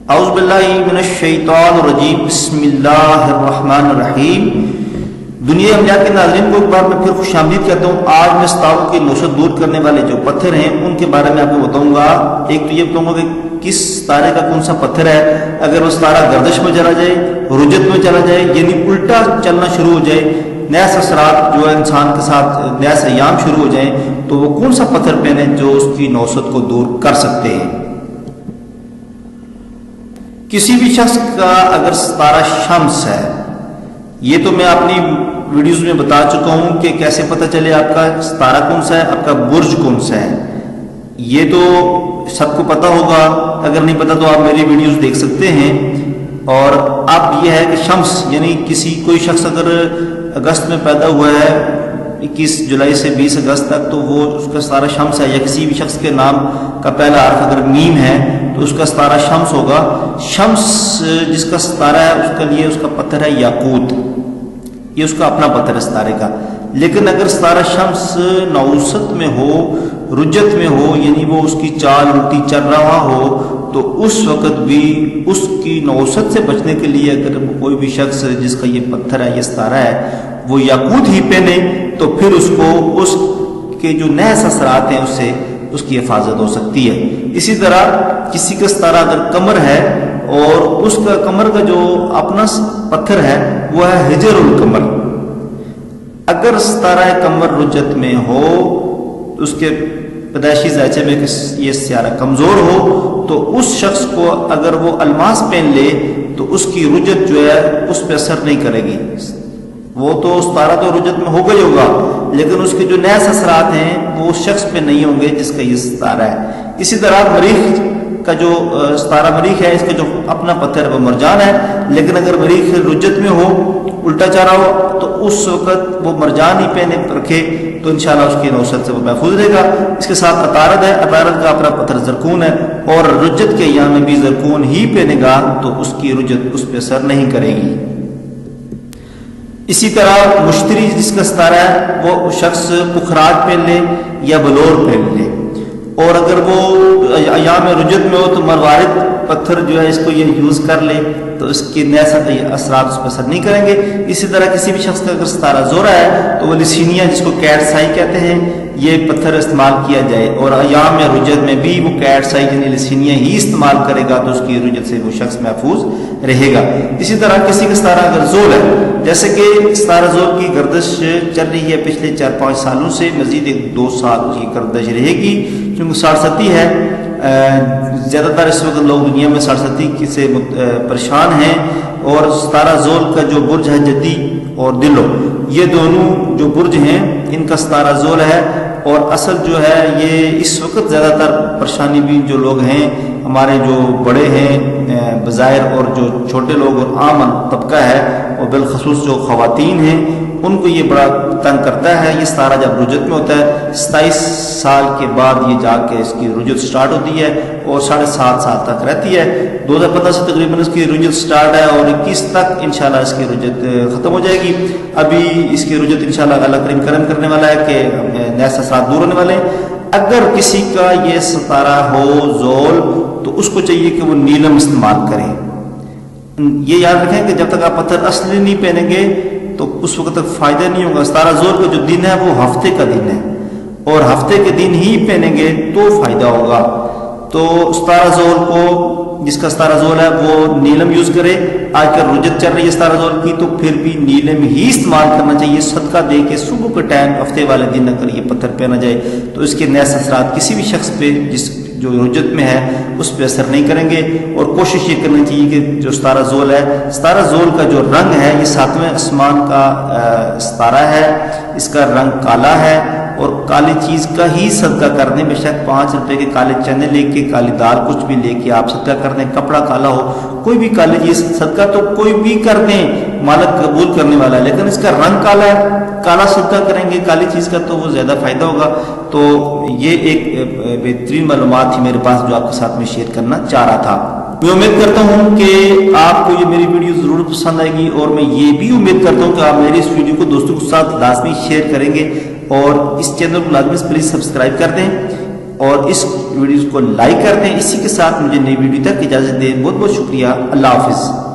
اعوذ باللہ من الشیطان الرجیم، بسم اللہ الرحمن الرحیم۔ دنیا امجاد کے ناظرین کو ایک بار میں پھر خوش آمدید کہتا ہوں۔ آج میں ستاروں کی نوشت دور کرنے والے جو پتھر ہیں ان کے بارے میں آپ کو بتاؤں گا۔ ایک تو یہ بتاؤں گا کہ کس ستارے کا کون سا پتھر ہے، اگر وہ ستارہ گردش میں چلا جائے، رجت میں چلا جائے، یعنی الٹا چلنا شروع ہو جائے، نیا اثرات جو ہے انسان کے ساتھ نیا ایام شروع ہو جائیں، تو وہ کون سا پتھر پہنے جو اس کی نوست کو دور کر سکتے ہیں۔ کسی بھی شخص کا اگر ستارہ شمس ہے، یہ تو میں اپنی ویڈیوز میں بتا چکا ہوں کہ کیسے پتہ چلے آپ کا ستارہ کون سا ہے، آپ کا برج کون سا ہے، یہ تو سب کو پتہ ہوگا۔ اگر نہیں پتہ تو آپ میری ویڈیوز دیکھ سکتے ہیں۔ اور اب یہ ہے کہ شمس یعنی کوئی شخص اگر اگست میں پیدا ہوا ہے 21 جولائی سے 20 اگست تک، تو وہ اس کا ستارہ شمس ہے، یا کسی بھی شخص کے نام کا پہلا حرف اگر میم ہے تو اس کا ستارہ شمس ہوگا۔ شمس جس کا ستارہ ہے اس کے لیے اس کا پتھر ہے یاقوت، یہ اس کا اپنا پتھر ہے ستارے کا۔ لیکن اگر ستارہ شمس نوست میں ہو، رجت میں ہو، یعنی وہ اس کی چال الٹی چل رہا ہو، تو اس وقت بھی اس کی نوست سے بچنے کے لیے اگر کوئی بھی شخص جس کا یہ پتھر ہے، یہ ستارہ ہے، وہ یاقوت ہی پہنے، تو پھر اس کو اس کے جو نئے اثرات ہیں اس سے اس کی حفاظت ہو سکتی ہے۔ اسی طرح کسی کا ستارہ اگر قمر ہے اور اس کا قمر کا جو اپنا پتھر ہے وہ ہے حجر القمر، اگر ستارہ قمر رجت میں ہو، اس کے پیدائشی ذائچے میں یہ سیارہ کمزور ہو، تو اس شخص کو اگر وہ الماس پہن لے تو اس کی رجت جو ہے اس پہ اثر نہیں کرے گی۔ وہ تو ستارہ تو رجت میں ہوگا ہی ہوگا، لیکن اس کے جو نئے اثرات ہیں وہ اس شخص پہ نہیں ہوں گے جس کا یہ ستارہ ہے۔ اسی طرح مریخ کا جو ستارہ مریخ ہے، اس کا جو اپنا پتھر ہے وہ مرجان ہے، لیکن اگر مریخ رجت میں ہو، الٹا چل رہا ہو، تو اس وقت وہ مرجان ہی پہنے رکھے تو انشاءاللہ اس کی نوست سے وہ محفوظ رہے گا۔ اس کے ساتھ عطارد ہے، عطارد کا اپنا پتھر زرکون ہے، اور رجت کے ایام میں بھی زرکون ہی پہنے گا تو اس کی رجت اس پہ اثر نہیں کرے گی۔ اسی طرح مشتری جس کا ستارہ ہے وہ شخص پخراج پہن لے یا بلور پہن لے، اور اگر وہ ایام رجت میں ہو تو مروارد پتھر جو ہے اس کو یہ یوز کر لے تو اس کے نئے اثرات اس پر اثر نہیں کریں گے۔ اسی طرح کسی بھی شخص کا اگر ستارہ زورا ہے تو وہ لسینیا جس کو کیٹ سائی کہتے ہیں، یہ پتھر استعمال کیا جائے، اور ایام یا رجت میں بھی وہ کیٹ سائی یعنی لسینیا ہی استعمال کرے گا تو اس کی رجت سے وہ شخص محفوظ رہے گا۔ اسی طرح کسی کا ستارہ اگر زول ہے، جیسے کہ ستارہ زول کی گردش چل رہی ہے پچھلے 4-5 سالوں سے، مزید 1-2 سال کی گردش رہے گی، کیونکہ سارستی ہے، زیادہ تر اس وقت لوگ دنیا میں سارستی سے پریشان ہیں، اور ستارہ زول کا جو برج ہے جدی اور دلو، یہ دونوں جو برج ہیں ان کا ستارہ زول ہے، اور اصل جو ہے یہ اس وقت زیادہ تر پریشانی بھی جو لوگ ہیں ہمارے جو بڑے ہیں بظاہر، اور جو چھوٹے لوگ اور عام طبقہ ہے، اور بالخصوص جو خواتین ہیں ان کو یہ بڑا تنگ کرتا ہے۔ یہ ستارہ جب رجت میں ہوتا ہے 27 سال کے بعد یہ جا کے اس کی رجت سٹارٹ ہوتی ہے اور 7.5 سال تک رہتی ہے۔ 2015 سے تقریباً اس کی رجت سٹارٹ ہے، اور 21 تک انشاءاللہ اس کی رجت ختم ہو جائے گی۔ ابھی اس کی رجت انشاءاللہ اللہ کریم کرم کرنے والا ہے کہ نئے اثرات دور ہونے والے ہیں۔ اگر کسی کا یہ ستارہ ہو زول تو اس کو چاہیے کہ وہ نیلم استعمال کرے۔ یہ یاد رکھیں کہ جب تک آپ پتھر اصلی نہیں پہنیں گے تو اس وقت تک فائدہ نہیں ہوگا۔ ستارہ زول کا جو دن ہے وہ ہفتے کا دن ہے، اور ہفتے کے دن ہی پہنیں گے تو فائدہ ہوگا۔ تو ستارہ زول کو جس کا ستارہ زول ہے وہ نیلم یوز کرے۔ آج کل رجت چل رہی ہے ستارہ زول کی، تو پھر بھی نیلم ہی استعمال کرنا چاہیے، صدقہ دے کے صبح کے ٹائم ہفتے والے دن اگر یہ پتھر پہنا جائے تو اس کے نئے اثرات کسی بھی شخص پہ جس جو رجت میں ہے اس پہ اثر نہیں کریں گے۔ اور کوشش یہ کرنی چاہیے کہ جو ستارہ زول ہے، ستارہ زول کا جو رنگ ہے یہ 7ویں آسمان کا ستارہ ہے، اس کا رنگ کالا ہے، اور کالی چیز کا ہی صدقہ کر دیں، بے شک 5 روپے کے کالے چنے لے کے، کالی دال کچھ بھی لے کے آپ صدقہ کر دیں، کپڑا کالا ہو، کوئی بھی کالی چیز صدقہ تو کوئی بھی کر دیں، مالک قبول کرنے والا ہے، لیکن اس کا رنگ کالا ہے، کالا صدقہ کریں گے کالی چیز کا تو وہ زیادہ فائدہ ہوگا۔ تو یہ ایک بہترین معلومات تھی میرے پاس جو آپ کے ساتھ میں شیئر کرنا چاہ رہا تھا۔ میں امید کرتا ہوں کہ آپ کو یہ میری ویڈیو ضرور پسند آئے گی، اور میں یہ بھی امید کرتا ہوں کہ آپ میری اس ویڈیو کو دوستوں کے ساتھ لازمی شیئر کریں گے، اور اس چینل کو لازمی پلیز سبسکرائب کر دیں، اور اس ویڈیوز کو لائک کر دیں. اسی کے ساتھ مجھے نئی ویڈیو تک اجازت دیں. بہت بہت شکریہ. اللہ حافظ.